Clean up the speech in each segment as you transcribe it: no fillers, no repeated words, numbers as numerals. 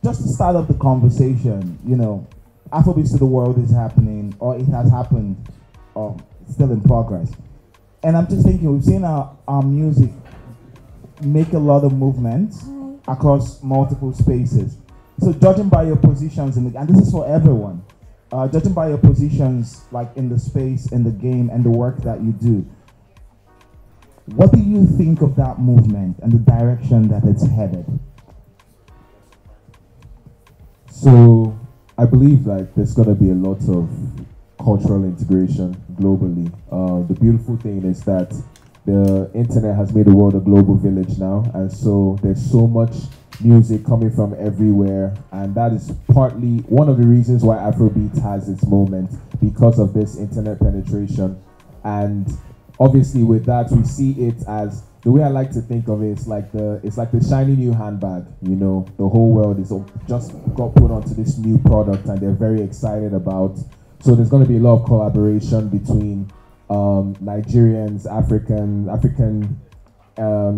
just to start up the conversation, you know, Afrobeats to the world is happening, or it has happened, or still in progress. And I'm just thinking, we've seen our music make a lot of movements across multiple spaces. So judging by your positions, and this is for everyone, judging by your positions like in the space, in the game, and the work that you do, what do you think of that movement and the direction that it's headed? So I believe like there's gonna be a lot of cultural integration globally. The beautiful thing is that the internet has made the world a global village now, and so there's so much music coming from everywhere, and that is partly one of the reasons why Afrobeat has its moment, because of this internet penetration. And obviously with that, we see it as, the way I like to think of it, it's like the shiny new handbag. You know, the whole world is just got put onto this new product, and they're very excited about. So there's going to be a lot of collaboration between Nigerians, African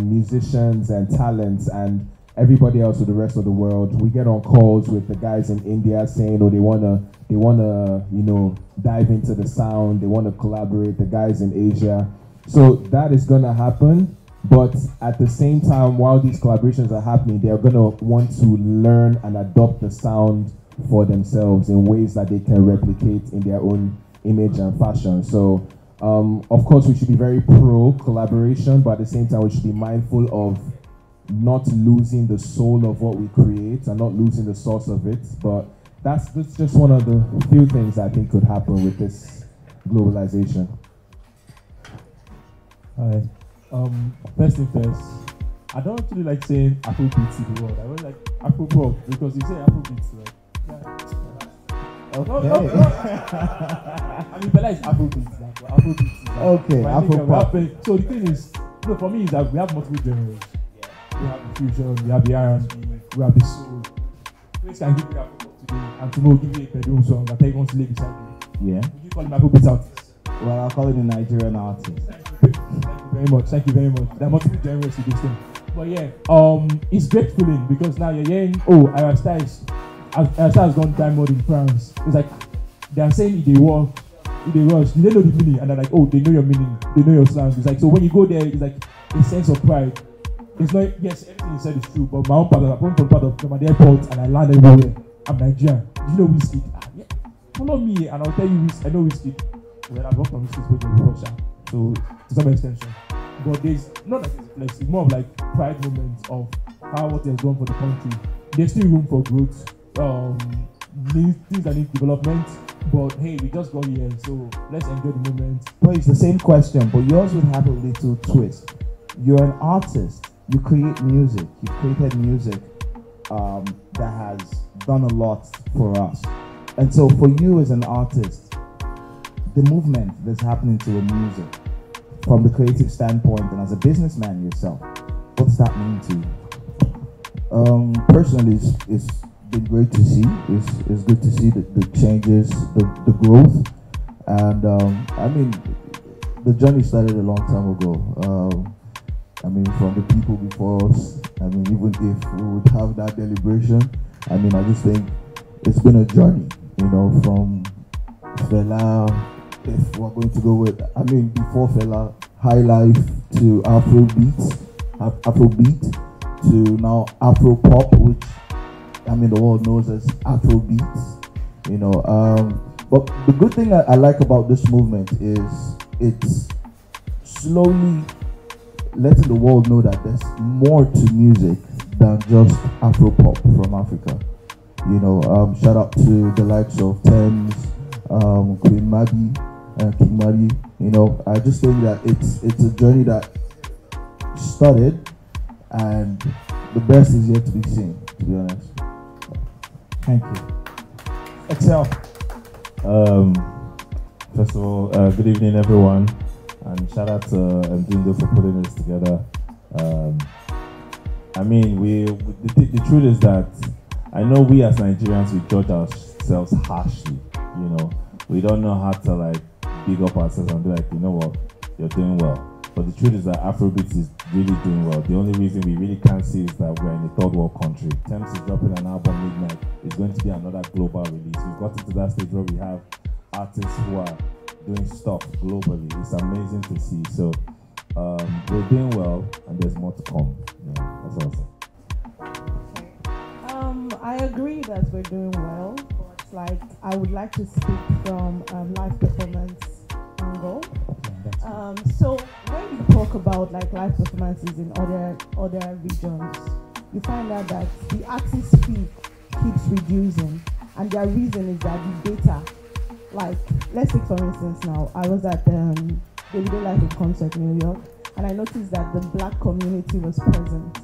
musicians and talents, and everybody else with the rest of the world. We get on calls with the guys in India saying, oh, they wanna, you know, dive into the sound. They want to collaborate. The guys in Asia. So that is gonna happen. But at the same time, while these collaborations are happening, they are gonna want to learn and adopt the sound for themselves in ways that they can replicate in their own image and fashion. So, of course, we should be very pro collaboration, but at the same time, we should be mindful of not losing the soul of what we create and not losing the source of it. But that's just one of the few things I think could happen with this globalization. Hi. First thing first, I don't actually like saying Afrobeat to the world. I really like Afro-pop, because you say Afrobeat, like, yeah. Okay. No. I mean, Bella is Afrobeat, like, Afrobeat is like, Okay, Afro-pop. So the thing is, no, for me, is that we have multiple genres. We have the fusion, we have the R&B, we have the soul. Praiz can give you Afro-pop today, and tomorrow give you a bedroom song that everyone to lay beside you. Yeah. Would you call him Afrobeat artist? Well, I'll call it a Nigerian artist. Thank you very much. There are multiple genres to this thing. But yeah, it's great feeling, because now you're hearing, oh, our style has gone diamond in France. It's like, they are saying if they walk, if they rush, they know the meaning, and they're like, oh, they know your meaning, they know your slang. It's like, so when you go there, it's like a sense of pride. It's not, yes, everything you said is true, but my own part of from the airport, and I land everywhere. I'm Nigerian. Do you know whiskey? Yeah. Follow me, and I'll tell you, I know whiskey. Well, I've worked on whiskey before, so to some extension. But there's not like it's flex, it's more of like pride moments of how what they've done for the country. There's still room for growth, things that need development. But hey, we just got here, so let's enjoy the moment. Well, it's the same question, but yours would have a little twist. You're an artist. You create music. You created music that has done a lot for us. And so for you as an artist, the movement that's happening to the music, from the creative standpoint and as a businessman yourself, what does that mean to you? Personally, it's been great to see. It's good to see the changes, the growth. And I mean, the journey started a long time ago. I mean, from the people before us. I mean, even if we would have that deliberation, I mean, I just think it's been a journey, you know, from Fela, if we're going to go with, I mean, before Fela, High Life, to Afrobeat, to now Afro Pop, which, I mean, the world knows as Afrobeats, you know. But the good thing I like about this movement is it's slowly letting the world know that there's more to music than just Afro Pop from Africa. You know, shout out to the likes of Thames, Queen Maggie, King Mari. You know, I just think that it's a journey that started, and the best is yet to be seen, to be honest. Thank you. Excel. First of all, good evening, everyone, and shout out to Mdundo for putting this together. I mean, the truth is that I know we as Nigerians, we judge ourselves harshly. You know, we don't know how to like big up ourselves and be like, you know what, you're doing well. But the truth is that Afrobeat is really doing well. The only reason we really can't see is that we're in a third world country. Thames is dropping an album midnight. It's going to be another global release. We've gotten to that stage where we have artists who are doing stuff globally. It's amazing to see. So we're doing well, and there's more to come. Yeah, that's awesome. I agree that we're doing well, but like I would like to speak from live performance angle. So when you talk about like live performances in other regions, you find out that the artist fee keeps reducing, and their reason is that the data. Like, let's take for instance now, I was at Davido Live in concert in New York, and I noticed that the black community was present.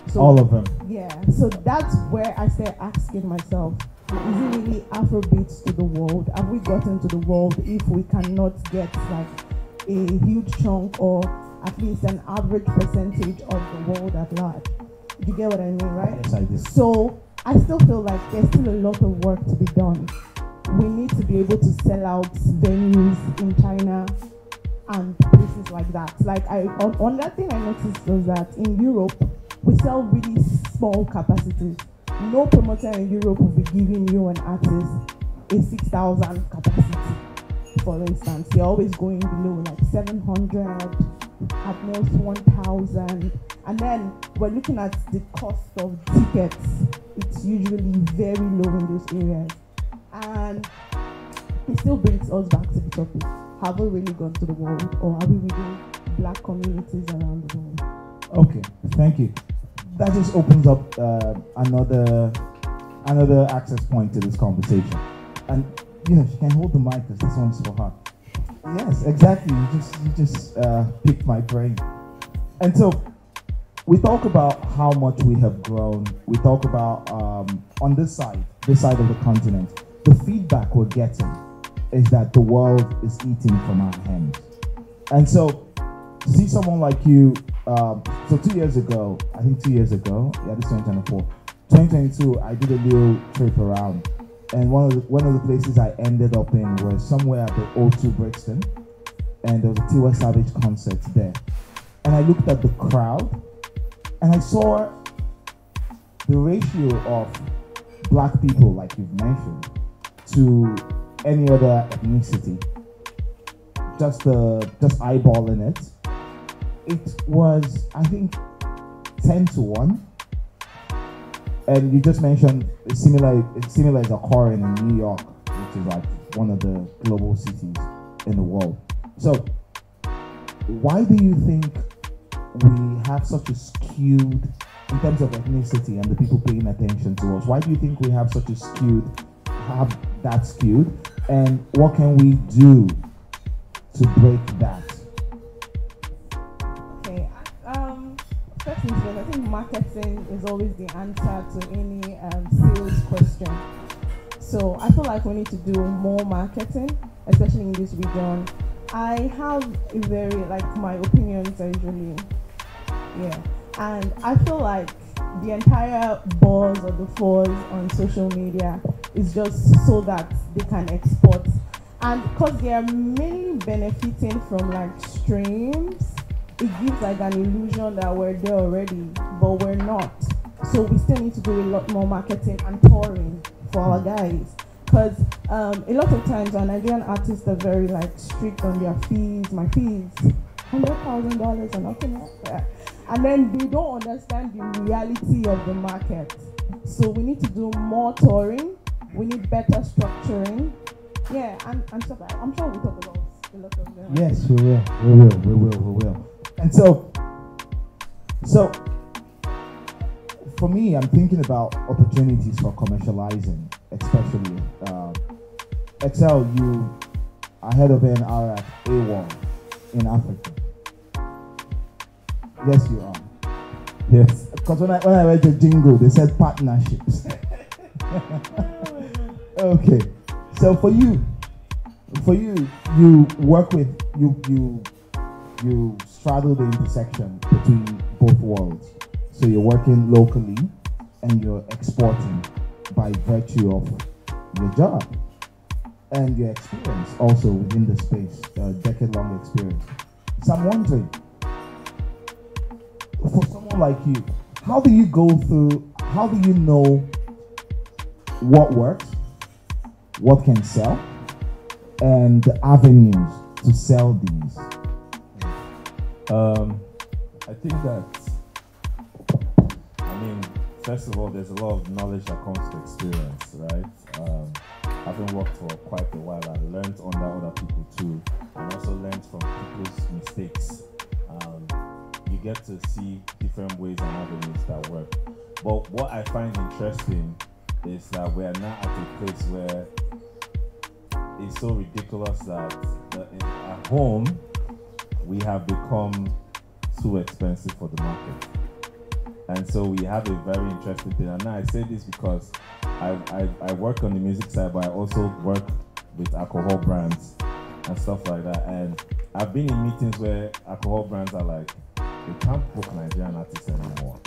So, all of them. Yeah, so that's where I started asking myself, is it really Afrobeats to the world? Have we gotten to the world if we cannot get like a huge chunk or at least an average percentage of the world at large? You get what I mean, right? Yes, I do. So I still feel like there's still a lot of work to be done. We need to be able to sell out venues in China and places like that. Like on that thing I noticed was that in Europe, we sell really small capacities. No promoter in Europe will be giving you an artist a 6,000 capacity, for instance. They're always going below like 700, at most 1,000. And then we're looking at the cost of tickets. It's usually very low in those areas. And it still brings us back to the topic. Have we really gone to the world, or are we within black communities around the world? Okay, thank you. That just opens up another access point to this conversation. And she can hold the mic because this one's for her. Yes, exactly. You just picked my brain. And so we talk about how much we have grown. We talk about on this side of the continent, the feedback we're getting is that the world is eating from our hands. And so to see someone like you, so 2 years ago, this is 2024, 2022, I did a little trip around, and one of the places I ended up in was somewhere at the O2 Brixton, and there was a Tiwa Savage concert there. And I looked at the crowd, and I saw the ratio of black people, like you've mentioned, to any other ethnicity. Just eyeballing it. It was, I think, 10-1. And you just mentioned it's similar is occurring in New York, which is like one of the global cities in the world. So why do you think we have such a skewed, in terms of ethnicity and the people paying attention to us, why do you think we have such a have that skewed? And what can we do to break that? Okay, first things first, I think marketing is always the answer to any sales question. So I feel like we need to do more marketing, especially in this region. I have a very, my opinions are usually, and I feel like the entire buzz or the fuzz on social media is just so that they can export. And because they are mainly benefiting from streams, it gives an illusion that we're there already, but we're not. So we still need to do a lot more marketing and touring for our guys. Because a lot of times our Nigerian artists are very strict on their fees. My fees, $100,000 or nothing like that. And then they don't understand the reality of the market. So we need to do more touring. We need better structuring. Yeah, and stuff like that. I'm sure we'll talk about a lot of them. Yes, we will. And so for me, I'm thinking about opportunities for commercializing, especially. Excel, you are head of NR at AWOL in Africa. Yes, you are. Yes. Because when I read the jingle, they said partnerships. Okay. So for you, you work with you straddle the intersection between both worlds. So you're working locally and you're exporting by virtue of your job and your experience also within the space, decade-long experience. So I'm wondering, for someone like you, how do you know what works, what can sell, and the avenues to sell these? I think that, first of all, there's a lot of knowledge that comes to experience, right? Having worked for quite a while, I learned under other people too, and also learned from people's mistakes. You get to see different ways and avenues that work. But what I find interesting is that we are now at a place where it's so ridiculous that at home we have become too expensive for the market. And so we have a very interesting thing. And now I say this because I work on the music side, but I also work with alcohol brands and stuff like that. And I've been in meetings where alcohol brands are like, they can't book Nigerian artists anymore.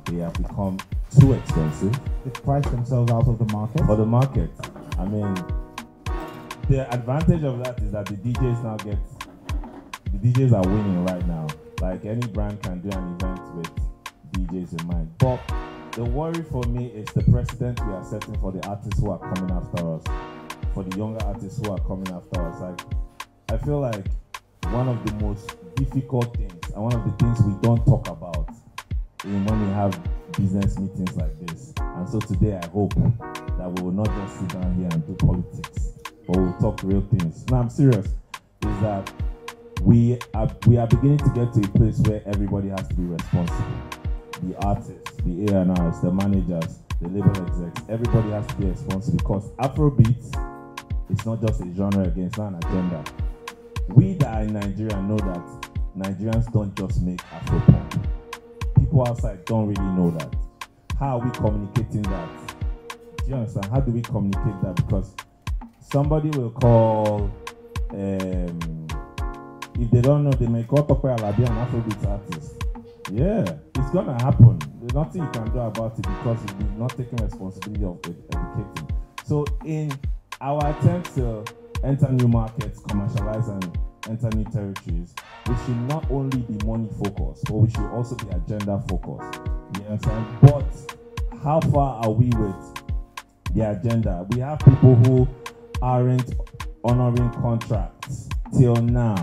They have become too expensive. They price themselves out of the market? For the market. I mean, the advantage of that is that the DJs are winning right now. Like any brand can do an event with DJs in mind. But the worry for me is the precedent we are setting for the artists who are coming after us, for the younger artists who are coming after us. Like, I feel like one of the most difficult things and one of the things we don't talk about when we have business meetings like this. And so today I hope that we will not just sit down here and do politics, but we'll talk real things. No, I'm serious. Is that we are beginning to get to a place where everybody has to be responsible. The artists, the A&Rs, the managers, the label execs, everybody has to be responsible, because Afrobeat is not just a genre again, it's not an agenda. We that are in Nigeria know that Nigerians don't just make Afropop. People outside don't really know that. How are we communicating that? Do you understand? How do we communicate that? Because somebody will call, if they don't know, they may call Tope Alabi an Afrobeat artist. Yeah, it's gonna happen. There's nothing you can do about it because we've not taken responsibility of educating. So in our attempt to enter new markets, commercialize and enter new territories, we should not only be money focused, but we should also be agenda focused. You understand? But how far are we with the agenda? We have people who aren't honoring contracts till now.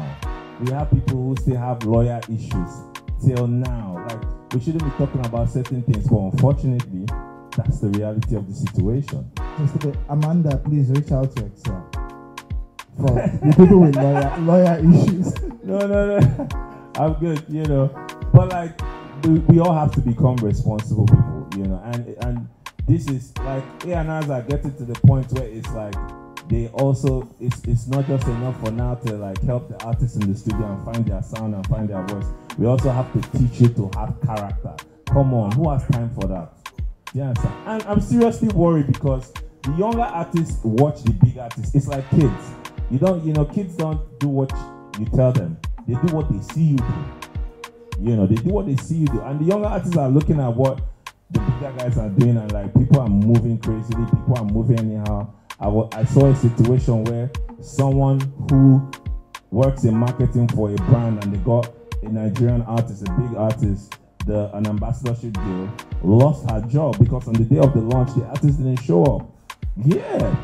We have people who still have lawyer issues till now. Like, we shouldn't be talking about certain things, but unfortunately, that's the reality of the situation. Just a bit. Amanda, please reach out to Excel for the people with lawyer issues. No. I'm good, you know. But like, we all have to become responsible people, you know. And this is like, A&Rs are getting to the point where it's like, they also, it's not just enough for now to like help the artists in the studio and find their sound and find their voice. We also have to teach you to have character. Come on, who has time for that? Yeah, and I'm seriously worried because the younger artists watch the big artists. It's like kids. Kids don't do what you tell them. They do what they see you do. They do what they see you do. And the younger artists are looking at what the bigger guys are doing, and like, people are moving crazily, people are moving anyhow. I saw a situation where someone who works in marketing for a brand, and they got a Nigerian artist, a big artist, an ambassadorship deal, lost her job because on the day of the launch, the artist didn't show up. Yeah.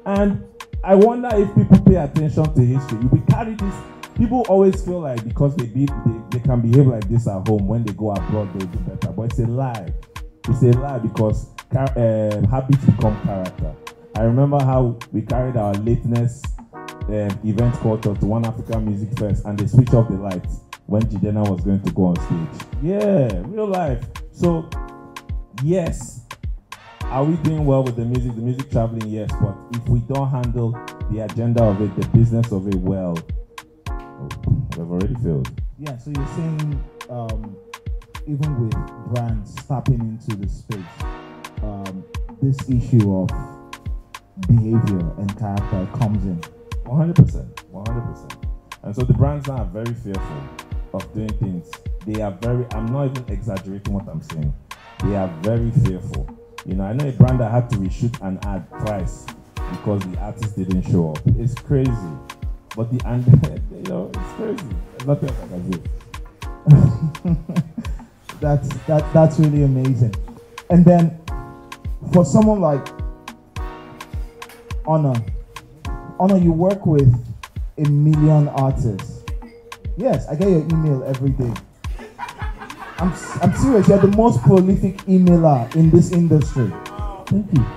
And I wonder if people pay attention to history. If we carry this, people always feel like because they can behave like this at home, when they go abroad, they'll do better. But it's a lie. It's a lie because habits become character. I remember how we carried our lateness event culture to One African Music Fest, and they switched off the lights when Jidena was going to go on stage. Yeah, real life. So, yes, are we doing well with the music traveling? Yes, but if we don't handle the agenda of it, the business of it well, we've already failed. Yeah, so you're saying even with brands tapping into the space, this issue of behavior and character comes in. 100%. And so the brands now are very fearful of doing things. They are I'm not even exaggerating what I'm saying. They are very fearful. I know a brand that had to reshoot an ad twice because the artist didn't show up. It's crazy. But it's crazy. There's nothing else I can say. That's really amazing. And then for someone like Honor, you work with 1 million artists. Yes, I get your email every day. I'm serious. You're the most prolific emailer in this industry.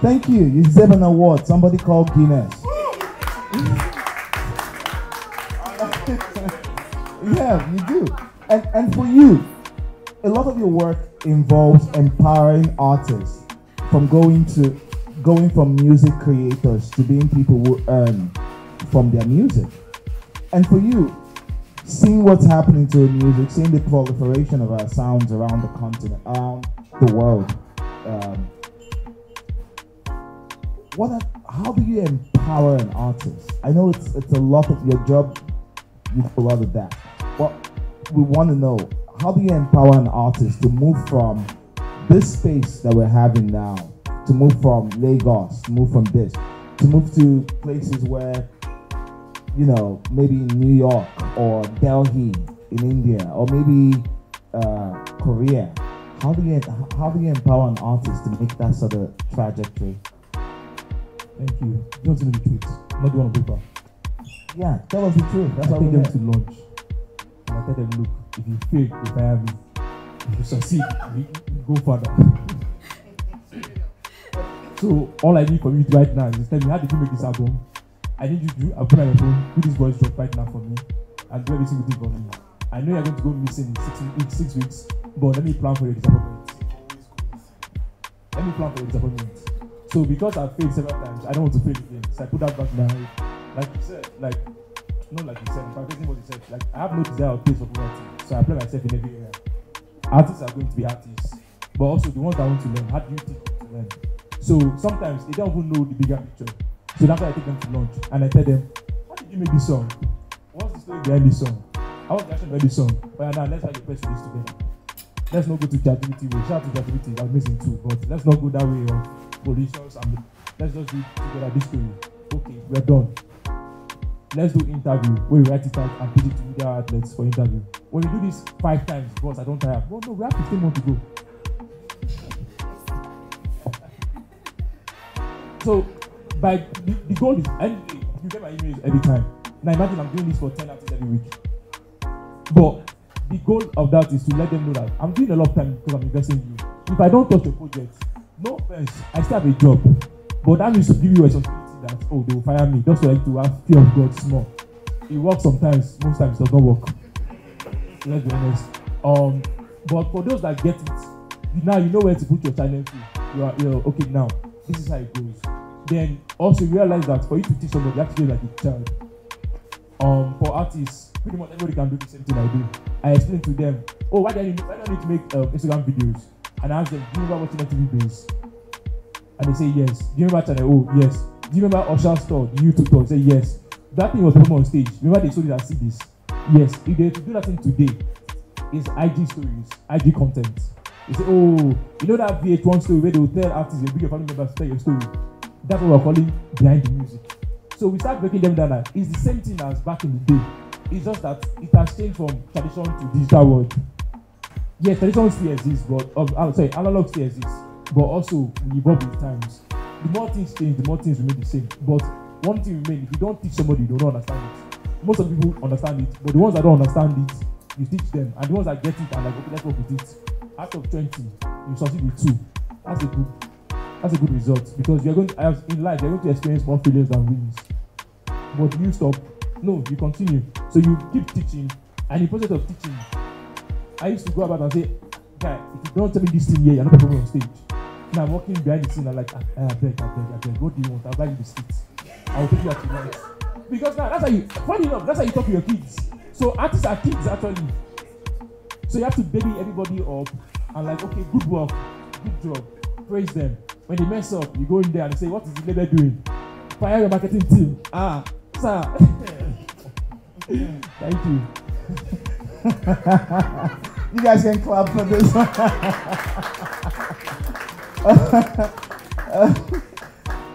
Thank you. You deserve an award. Somebody called Guinness. Yeah, you do. And for you, a lot of your work involves empowering artists from going from music creators to being people who earn from their music. And for you, seeing what's happening to music, seeing the proliferation of our sounds around the continent, around the world, how do you empower an artist? I know it's a lot of your job, you do a lot of that. But we want to know, how do you empower an artist to move from this space that we're having now, to move from Lagos, to move from this, to move to places where, maybe New York or Delhi in India, or maybe Korea? How do you empower an artist to make that sort of trajectory? Thank you. You don't know the truth, not the one on paper. Yeah, tell us the truth. That's I what take we them to lunch, and I tell them, look, if you fail, you fire me. If you succeed, you go further. So all I need from you right now is tell me, how did you make this album? I need you to open my phone, do this voice drop right now for me, and do every single thing for me. I know you're going to go missing in 6 weeks, but let me plan for your disappointment. So because I've failed several times, I don't want to fail again. So I put that back now. Like you said, not like you said, I'm paraphrasing what you said. Like, I have no desire or taste for poverty, so I apply myself in every area. Artists are going to be artists, but also the ones that want to learn. How do you teach them to learn? So sometimes they don't even know the bigger picture. So that's why I take them to lunch and I tell them, how did you make this song? What's the story behind this song? How was the action behind this song? But now let's write the press release together. Let's not go to ChatGPT way. Shout out to ChatGPT, that's amazing too. But let's not go that way of positions and let's just do together this story. Okay, we're done. Let's do interview where we write it out and put it to media outlets for interview. When we do this 5 times, boss, I don't tire. Well, no, we have 15 more to go. So, by the goal is, and you get my emails every time. Now imagine I'm doing this for 10 artists every week. But the goal of that is to let them know that I'm doing a lot of time because I'm investing in you. If I don't touch the project, no offense, I still have a job. But that means to give you a responsibility that, they will fire me, just for like to have fear of God small. It works sometimes, most times it does not work. Let's be honest. But for those that get it, now you know where to put your channel to. You're okay now. This is how it goes. Then also realize that for you to teach somebody, you have to do like a child. For artists, pretty much everybody can do the same thing I do. I explain to them, why do I need to make Instagram videos? And I ask them, do you remember watching TV Base? And they say yes. Do you remember channel? Oh, yes. Do you remember Usher's store, the YouTube store? They say yes. That thing was performed on stage. Remember they sold it as CDs? Yes. If they do that thing today, it's IG stories, IG content. They say, you know that VH1 story where they will tell artists, they bring your family members to tell your story. That's what we're calling behind the music. So we start breaking them down now. It's the same thing as back in the day. It's just that it has changed from tradition to digital world. Yes, tradition still exists, but analog still exists, but also we evolve with times. The more things change, the more things remain the same. But one thing remains: if you don't teach somebody, they don't understand it. Most of the people understand it, but the ones that don't understand it, you teach them, and the ones that get it are like, okay, let's work with it. Out of 20, you succeed with 2. That's a good result, because you're going to, in life, you're going to experience more failures than wins. But do you stop? No, you continue. So you keep teaching, and in the process of teaching, I used to go about and say, guy, if you don't tell me this thing here, you're not performing on stage. Now I'm walking behind the scene, I'm like, I beg, what do you want? I'll buy you the seats. I'll take you out tonight. Because now, that's how you, funny enough, that's how you talk to your kids. So artists are kids, actually. So you have to baby everybody up, and like, okay, good work, good job, praise them. When they mess up, you go in there and say, what is the label doing? Fire your marketing team. Sir. Thank you. You guys can clap for this.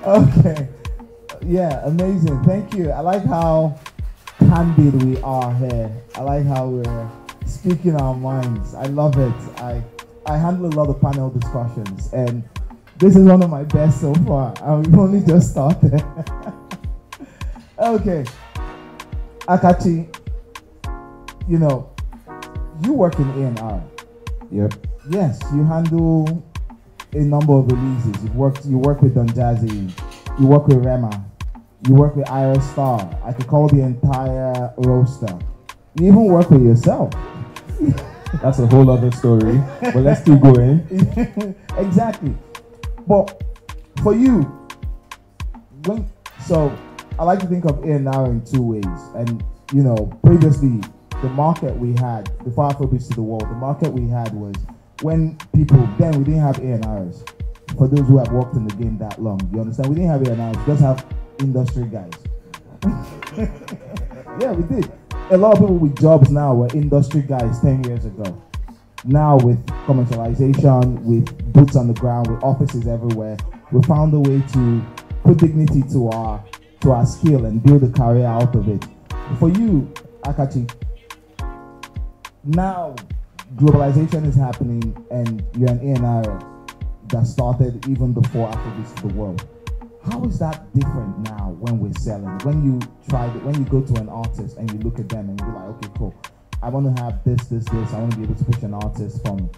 Okay. Yeah, amazing. Thank you. I like how candid we are here. I like how we're speaking our minds. I love it. I handle a lot of panel discussions, and this is one of my best so far. And we've only just started. Okay, Akachi, you know, you work in A&R. Yep. Yes, you handle a number of releases. You work with Don Jazzy, you work with Rema, you work with Ira Star. I could call the entire roster. You even work with yourself. That's a whole other story. But let's keep going. Exactly. But for you, I like to think of A&R in two ways. And you know, previously the market we had, before Afrobeats to the world, the market we had was when people, then we didn't have A&Rs. For those who have worked in the game that long, you understand? We didn't have A&Rs, we just have industry guys. Yeah, we did. A lot of people with jobs now were industry guys 10 years ago. Now with commercialization, with boots on the ground, with offices everywhere, we found a way to put dignity to our skill and build a career out of it. For you, Akachi, now globalization is happening and you're an A&R that started even before Afrobeats to the world. How is that different now when we're selling? When you go to an artist and you look at them and you're like, okay, cool, I want to have this. I want to be able to push an artist from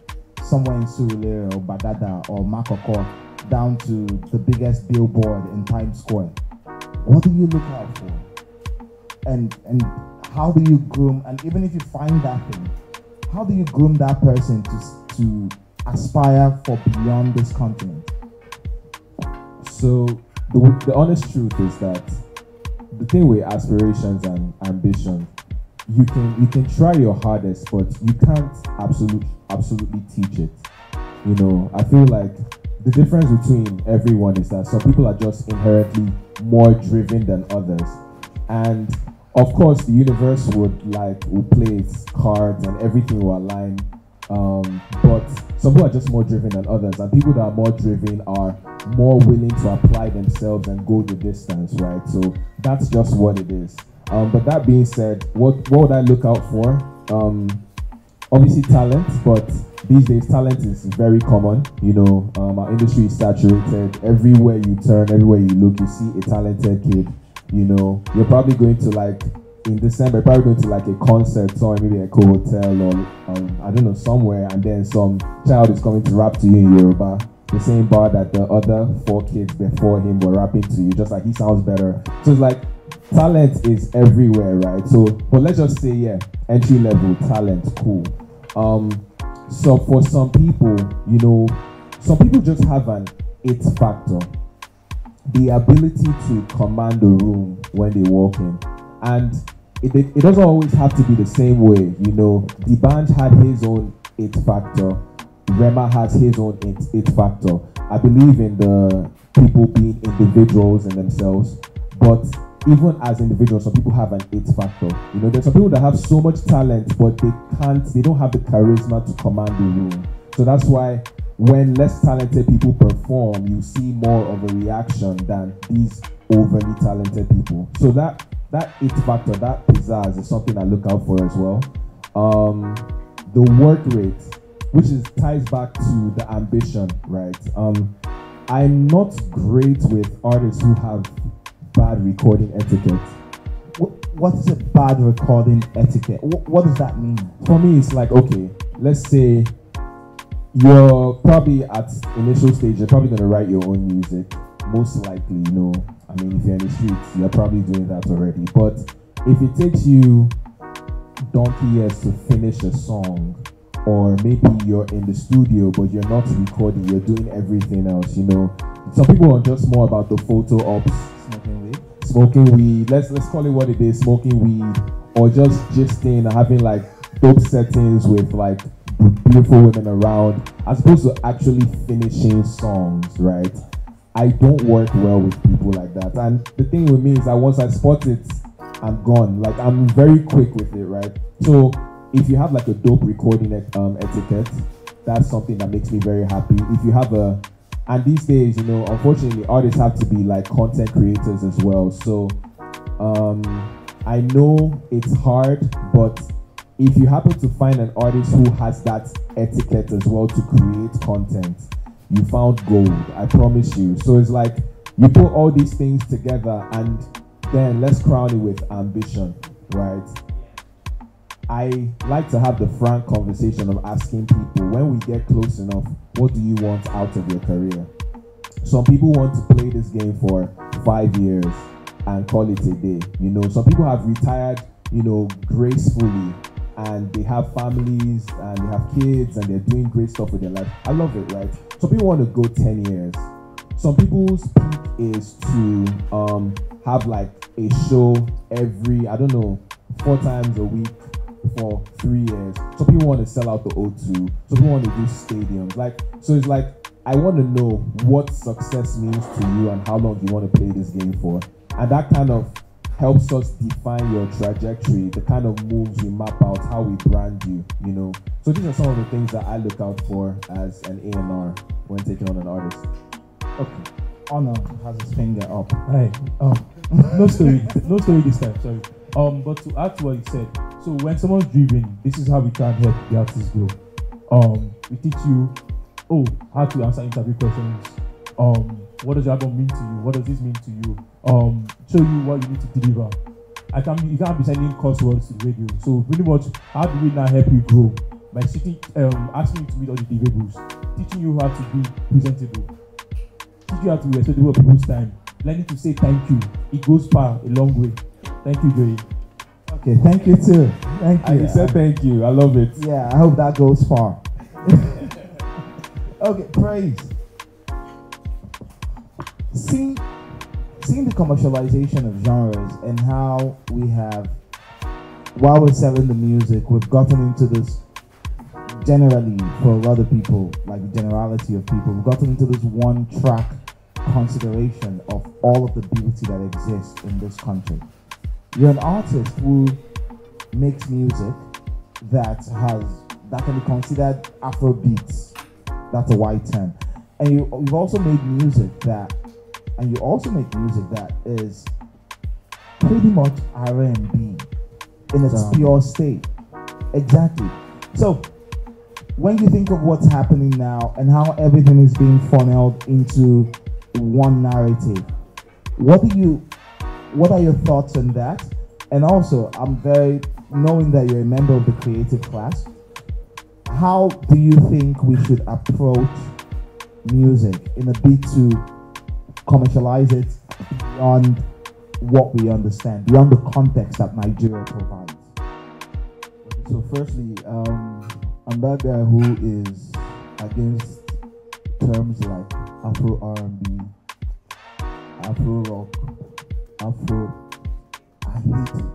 somewhere in Surulere or Badada or Makoko down to the biggest billboard in Times Square. What do you look out for? And how do you groom? And even if you find that thing, how do you groom that person to aspire for beyond this continent? So the honest truth is that the thing with aspirations and ambition, you can try your hardest, but you can't absolutely teach it. You know, I feel like the difference between everyone is that some people are just inherently more driven than others, and of course the universe would play its cards and everything will align. But some people are just more driven than others, and people that are more driven are more willing to apply themselves and go the distance, right? So that's just what it is. But that being said, what would I look out for? Obviously talent, but these days talent is very common. You know, our industry is saturated. Everywhere you turn, everywhere you look, you see a talented kid. You know, you're probably going to in December, probably going to a concert somewhere, maybe a hotel or I don't know, somewhere, and then some child is coming to rap to you in Yoruba, the same bar that the other 4 kids before him were rapping to you, just like he sounds better. So it's talent is everywhere, right? So, but let's just say, entry level talent, cool. So for some people, you know, some people just have an it factor, the ability to command the room when they walk in. And it doesn't always have to be the same way, you know. The band had his own it factor. Rema has his own it factor. I believe in the people being individuals in themselves, but even as individuals, some people have an it factor. You know, there's some people that have so much talent, but they don't have the charisma to command the room. So that's why when less talented people perform, you see more of a reaction than these overly talented people. So that it factor, that pizzazz is something I look out for as well. The work rate, which ties back to the ambition, right? I'm not great with artists who have bad recording etiquette. What is a bad recording etiquette? What does that mean? For me, it's okay, let's say you're probably at initial stage, you're probably going to write your own music. Most likely, you know, I mean, if you're in the streets, you're probably doing that already. But if it takes you donkey years to finish a song, or maybe you're in the studio but you're not recording, you're doing everything else, you know. Some people are just more about the photo ops, smoking weed, let's call it what it is, smoking weed, or just gisting and having dope settings with beautiful women around, as opposed to actually finishing songs, right? I don't work well with people like that. And the thing with me is that once I spot it, I'm gone. I'm very quick with it, right? So if you have a dope recording etiquette, that's something that makes me very happy. If you have and these days, you know, unfortunately, artists have to be content creators as well. So I know it's hard, but if you happen to find an artist who has that etiquette as well to create content, you found gold, I promise you. So it's like you put all these things together and then let's crown it with ambition, right? I like to have the frank conversation of asking people, when we get close enough, what do you want out of your career? Some people want to play this game for 5 years and call it a day. You know, some people have retired, you know, gracefully, and they have families and they have kids and they're doing great stuff with their life. I love it, right? Some people want to go 10 years. Some people's peak is to have like a show every, I don't know, 4 times a week for 3 years. Some people want to sell out the O2. Some people want to do stadiums. Like, so it's like, I want to know what success means to you and how long you want to play this game for. And that kind of helps us define your trajectory, the kind of moves we map out, how we brand you, you know. So these are some of the things that I look out for as an A&R when taking on an artist. Okay. Honor has his finger up. Hi. No story this time, sorry. But to add to what you said, so when someone's driven, this is how we can help the artist grow. We teach you, how to answer interview questions. What does your album mean to you? What does this mean to you? Show you what you need to deliver. You can't be sending crosswords to the radio. So pretty much, how do we now help you grow? By sitting, asking you to meet all the deliverables, teaching you how to be presentable, teaching you how to be respectable of people's time, learning to say thank you. It goes far, a long way. Thank you, Joey. Okay, thank you too. Thank you. I said thank you. I love it. Yeah, I hope that goes far. Okay, Praiz. Seeing the commercialization of genres and how we have, while we're selling the music, we've gotten into this generally for a lot of people, like the generality of people, we've gotten into this one-track consideration of all of the beauty that exists in this country. You're an artist who makes music that can be considered Afrobeats. That's a white term. And you've also made music that is pretty much R&B in its pure state. Exactly. So when you think of what's happening now and how everything is being funneled into one narrative, what are your thoughts on that? And also, knowing that you're a member of the creative class, how do you think we should approach music in a bit to commercialize it beyond what we understand, beyond the context that Nigeria provides? So firstly, I'm that guy who is against terms like Afro R&B, Afro rock, Afro. I hate it.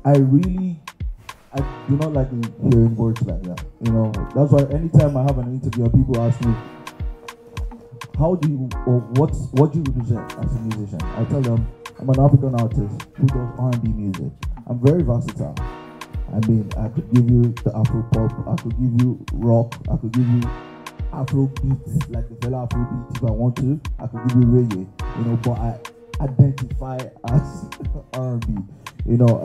I do not like hearing words like that. You know, that's why anytime I have an interview and people ask me, what do you represent as a musician? I tell them I'm an African artist who does R&B music. I'm very versatile. I mean, I could give you the Afro pop, I could give you rock, I could give you Afro beats, like the fella Afro beats if I want to. I could give you reggae, you know, but I identify as R&B, you know.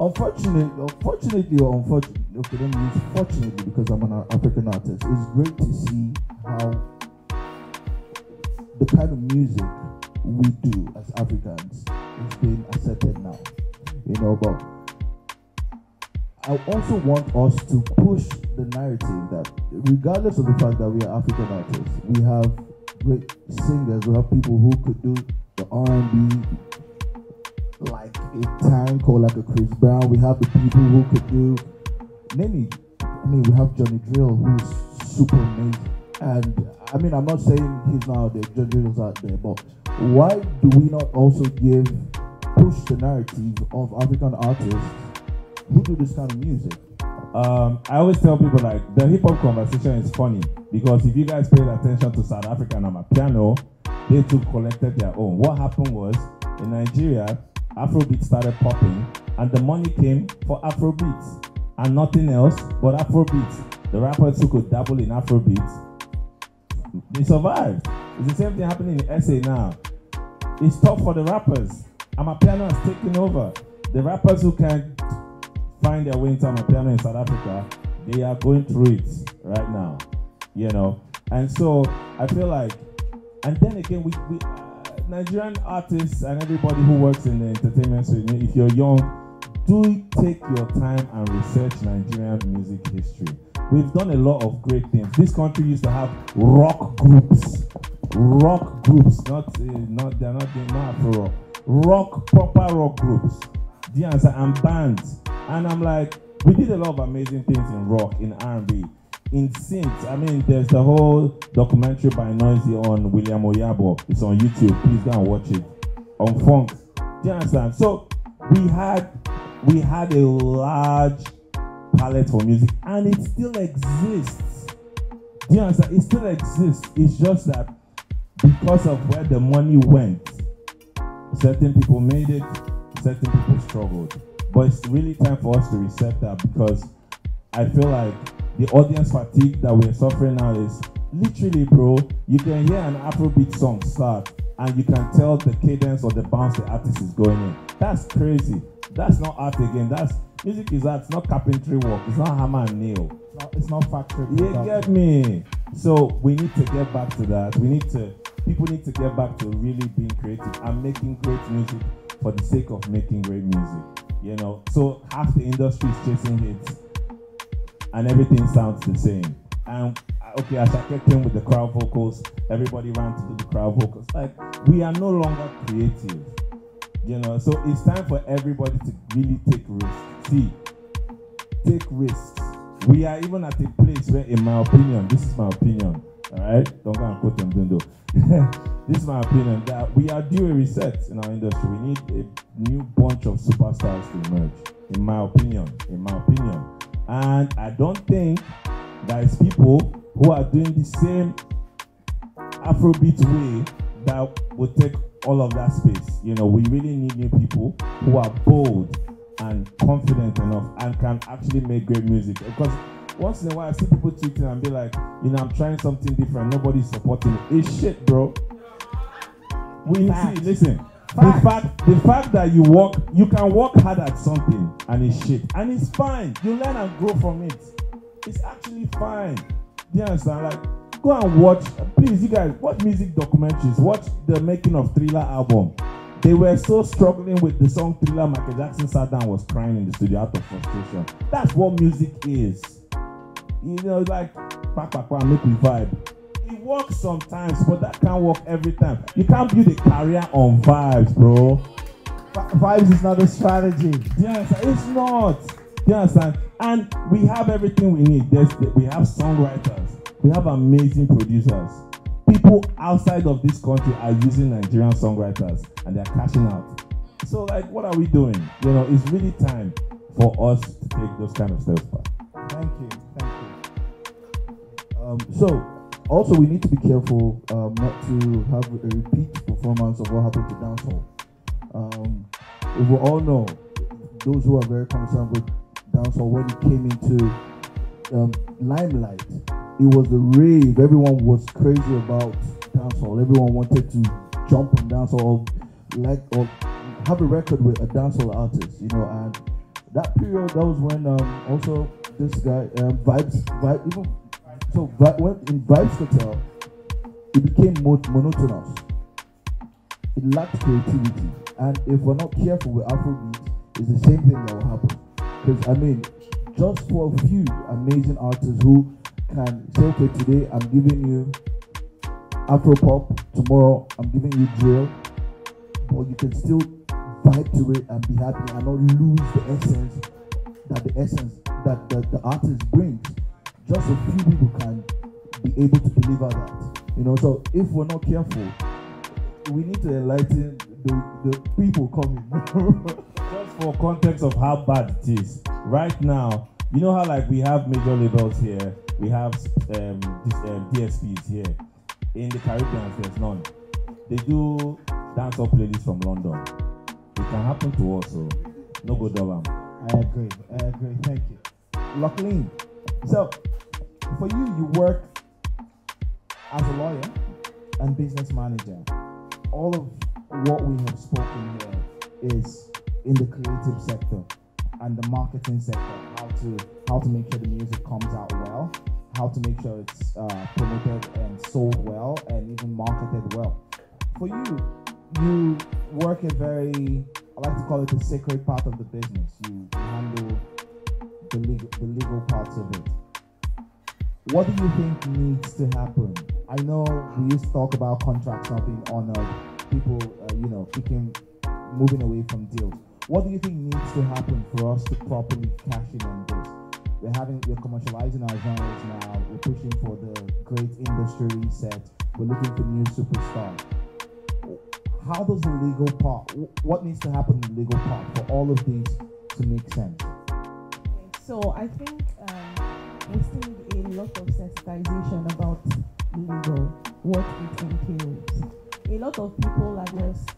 Unfortunately, okay, let me use fortunately because I'm an African artist. It's great to see how the kind of music we do as Africans is being accepted now, you know. But I also want us to push the narrative that regardless of the fact that we are African artists, we have great singers, we have people who could do the R&B like a Tank or like a Chris Brown. We have the people who could do, we have Johnny Drill who's super amazing. And I mean, I'm not saying he's not out there, Johnny Drill's out there, but why do we not also push the narrative of African artists who do this kind of music? I always tell people, like, the hip-hop conversation is funny because if you guys paid attention to South Africa and Amapiano, they too collected their own. What happened was, in Nigeria, Afrobeat started popping and the money came for Afrobeats and nothing else but Afrobeats. The rappers who could dabble in Afrobeats, they survived. It's the same thing happening in SA now. It's tough for the rappers. Amapiano is taking over. The rappers who can't find their way into Amapiano in South Africa, they are going through it right now, you know. And so I feel like, and then again, we Nigerian artists and everybody who works in the entertainment space, if you're young, do take your time and research Nigerian music history. We've done a lot of great things. This country used to have rock groups, not Afro rock, proper rock groups, do you understand? And bands. And I'm like, we did a lot of amazing things in rock, in R&B, in synths. I mean, there's the whole documentary by Noisy on William Oyabo. It's on YouTube. Please go and watch it. On funk. Do you understand? So we had a large palette for music, and it still exists. Do you understand? It still exists. It's just that because of where the money went, certain people made it, certain people struggled. But it's really time for us to reset that, because I feel like the audience fatigue that we're suffering now is literally, bro, you can hear an Afrobeat song start and you can tell the cadence or the bounce the artist is going in. That's crazy. That's not art again. Music is art. It's not carpentry work. It's not hammer and nail. It's not factory. You get me? So we need to get back to that. People need to get back to really being creative and making great music for the sake of making great music. You know, so half the industry is chasing hits and everything sounds the same. And okay, Ashake came with the crowd vocals, everybody ran to do the crowd vocals. Like, we are no longer creative. You know, so it's time for everybody to really take risks. Take risks. We are even at a place where, in my opinion, this is my opinion, all right? Don't go and quote Mdundo. This is my opinion, that we are due a reset in our industry. We need a new bunch of superstars to emerge, in my opinion. And I don't think there is people who are doing the same Afrobeat way that will take all of that space. You know, we really need new people who are bold and confident enough and can actually make great music. Because once in a while I see people tweeting and be like, you know, I'm trying something different, nobody's supporting it. It's shit, bro. We see, listen, the fact that you can work hard at something and it's shit, and it's fine. You learn and grow from it. It's actually fine. Do you understand? Like, go and watch, please, you guys, watch music documentaries. Watch the making of Thriller album. They were so struggling with the song Thriller. Michael Jackson sat down and was crying in the studio out of frustration. That's what music is. You know, like, make we vibe. It works sometimes, but that can't work every time. You can't build a career on vibes, bro. Vibes is not a strategy. Yes, it's not. You understand? And we have everything we need. We have songwriters. We have amazing producers. People outside of this country are using Nigerian songwriters and they're cashing out. So, like, what are we doing? You know, it's really time for us to take those kind of steps back. Thank you. So, also we need to be careful not to have a repeat performance of what happened to dancehall. We all know, those who are very concerned with dancehall, when it came into limelight, it was the rave. Everyone was crazy about dancehall. Everyone wanted to jump on dancehall, or have a record with a dancehall artist, you know. And that period, that was when also this guy when in Vibes Hotel, it became monotonous. It lacked creativity, and if we're not careful with Afrobeat, it's the same thing that will happen. Because I mean, just for a few amazing artists who can say, okay, today I'm giving you Afropop, tomorrow I'm giving you drill, but you can still vibe to it and be happy and not lose the essence that the artist brings. Just a few people can be able to deliver that, you know. So if we're not careful, we need to enlighten the people coming. Just for context of how bad it is right now, you know how, like, we have major labels here, we have DSPs here. In the Caribbean, there's none. They do dancehall playlists from London. It can happen to us, so no go dollar. I agree. Thank you. Lachlan, so for you work as a lawyer, and business manager, all of what we have spoken here is in the creative sector and the marketing sector, how to make sure the music comes out well, how to make sure it's promoted and sold well and even marketed well. For you work a very, I like to call it a sacred part of the business. You handle the legal parts of it. What do you think needs to happen? I know we used to talk about contracts not being honored, people, moving away from deals. What do you think needs to happen for us to properly cash in on this? We're commercializing our genres now. We're pushing for the great industry reset. We're looking for new superstars. How does the legal part? What needs to happen in the legal part for all of these to make sense? So I think we still need a lot of sensitization about legal, what it entails. A lot of people are just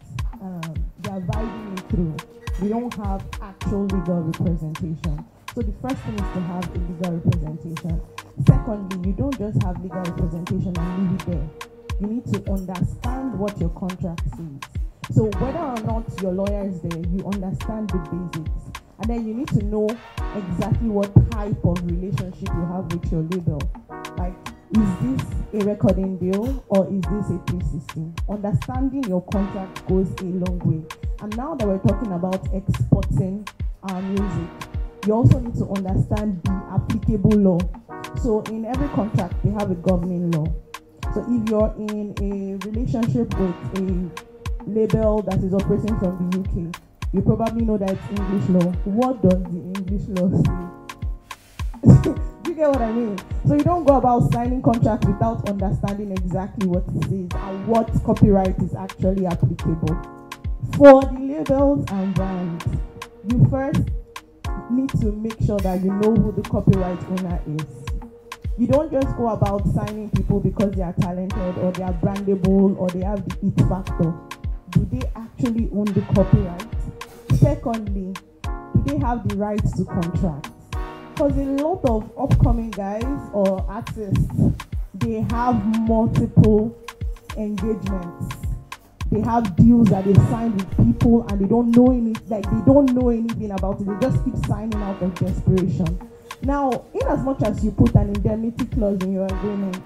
they're vibing it through. We don't have actual legal representation. So the first thing is to have a legal representation. Secondly, you don't just have legal representation and leave it there. You need to understand what your contract says. So whether or not your lawyer is there, you understand the basics. And then you need to know exactly what type of relationship you have with your label. Like, is this a recording deal or is this a 360? Understanding your contract goes a long way. And now that we're talking about exporting our music, you also need to understand the applicable law. So in every contract, they have a governing law. So if you're in a relationship with a label that is operating from the UK, you probably know that it's English law. What does the English law say? Do you get what I mean? So you don't go about signing contracts without understanding exactly what it says and what copyright is actually applicable. For the labels and brands, you first need to make sure that you know who the copyright owner is. You don't just go about signing people because they are talented or they are brandable or they have the it factor. Do they actually own the copyright? Secondly, do they have the rights to contract? Because a lot of upcoming guys or artists, they have multiple engagements. They have deals that they signed with people and they don't know anything about it. They just keep signing out of desperation. Now, in as much as you put an indemnity clause in your agreement,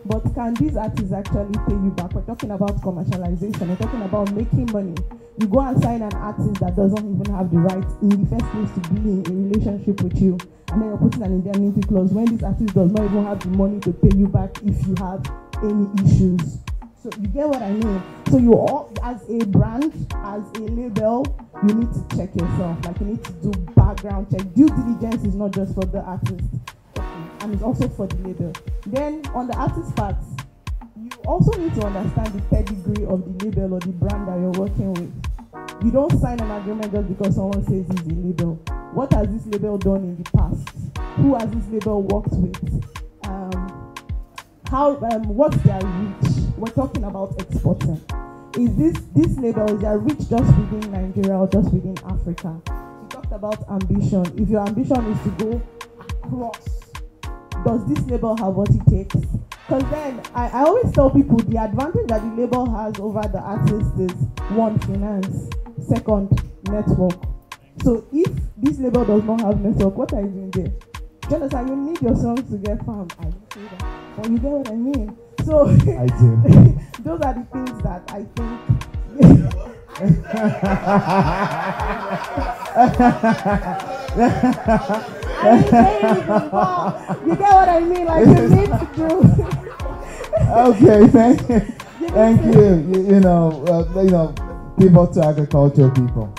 but can these artists actually pay you back? We're talking about commercialization. We're talking about making money. You go and sign an artist that doesn't even have the right in the first place to be in a relationship with you, and then you're putting an indemnity clause when this artist does not even have the money to pay you back if you have any issues. So you get what I mean? So you all, as a brand, as a label, you need to check yourself. Like, you need to do background check. Due diligence is not just for the artist, and it's also for the label. Then on the artist part, you also need to understand the pedigree of the label or the brand that you're working with. You don't sign an agreement just because someone says it's a label. What has this label done in the past? Who has this label worked with? What's their reach? We're talking about exporting. Is this label, is their reach just within Nigeria or just within Africa? We talked about ambition. If your ambition is to go across, does this label have what it takes? Because then I always tell people the advantage that the label has over the artist is one, finance, second, network. So if this label does not have network, what are you doing there? Do you understand? You need your songs to get found. I don't say that. But you get what I mean? So I do. Those are the things that I think. You get what I mean? Like, you need to do. Okay, thank you. Thank you. Pivot to agriculture people.